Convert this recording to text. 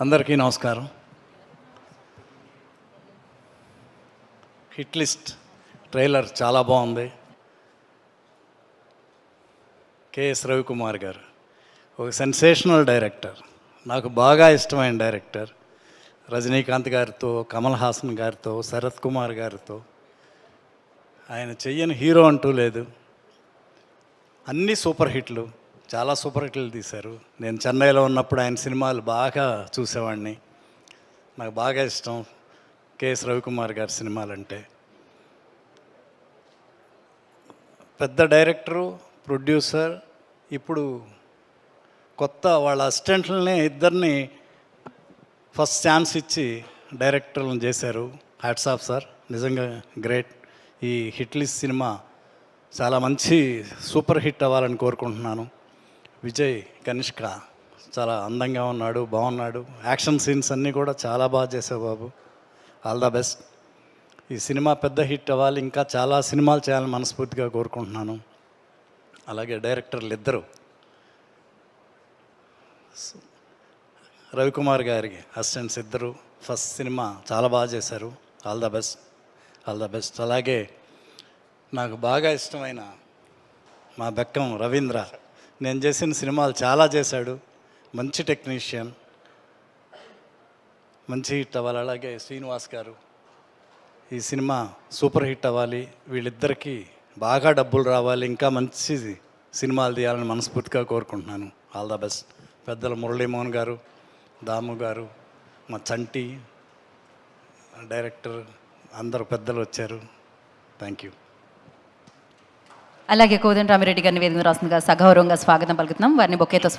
అందరికీ నమస్కారం. Hit list trailer చాలా బాగుంది. కెఎస్ రవికుమార్ గారు ఒక సెన్సేషనల్ డైరెక్టర్, నాకు బాగా ఇష్టమైన డైరెక్టర్. రజనీకాంత్ గారితో, కమల్ హాసన్ గారితో, శరత్ కుమార్ గారితో ఆయన చెయ్యని హీరో అంటూ లేదు. అన్నీ సూపర్ హిట్లు, చాలా సూపర్ హిట్లు తీశారు. నేను చెన్నైలో ఉన్నప్పుడు ఆయన సినిమాలు బాగా చూసేవాడిని. నాకు బాగా ఇష్టం కెఎస్ రవికుమార్ గారి సినిమాలంటే. పెద్ద డైరెక్టరు, ప్రొడ్యూసర్, ఇప్పుడు కొత్త వాళ్ళ అసిస్టెంట్లనే ఇద్దరిని ఫస్ట్ ఛాన్స్ ఇచ్చి డైరెక్టర్లను చేశారు. హ్యాట్స్ ఆఫ్ సార్, నిజంగా గ్రేట్. ఈ హిట్ లిస్ట్ సినిమా చాలా మంచి సూపర్ హిట్ అవ్వాలని కోరుకుంటున్నాను. విజయ్ కనిష్క చాలా అందంగా ఉన్నాడు, బాగున్నాడు. యాక్షన్ సీన్స్ అన్నీ కూడా చాలా బాగా చేసావు బాబు, ఆల్ ద బెస్ట్. ఈ సినిమా పెద్ద హిట్ అవ్వాలి, ఇంకా చాలా సినిమాలు చేయాలని మనస్ఫూర్తిగా కోరుకుంటున్నాను. అలాగే డైరెక్టర్లు ఇద్దరు, రవికుమార్ గారికి అసిస్టెంట్స్ ఇద్దరు ఫస్ట్ సినిమా చాలా బాగా చేశారు. All the best, all the best. అలాగే నాకు బాగా ఇష్టమైన మా బెక్కం రవీంద్ర, నేను చేసిన సినిమాలు చాలా చేశాడు, మంచి టెక్నీషియన్, మంచి హిట్ అవ్వాలి. అలాగే శ్రీనివాస్ గారు, ఈ సినిమా సూపర్ హిట్ అవ్వాలి, వీళ్ళిద్దరికీ బాగా డబ్బులు రావాలి, ఇంకా మంచి సినిమాలు తీయాలని మనస్ఫూర్తిగా కోరుకుంటున్నాను. All the best. పెద్దలు మురళీమోహన్ గారు, దాము గారు, మా చంటి డైరెక్టర్, అందరు పెద్దలు వచ్చారు. Thank you. అలాగే కోదండరామిరెడ్డి గారిని వేదిక రాస్తుందిగా సగౌరవంగా స్వాగతం పలుకుతున్నాం. వారిని బొకేతో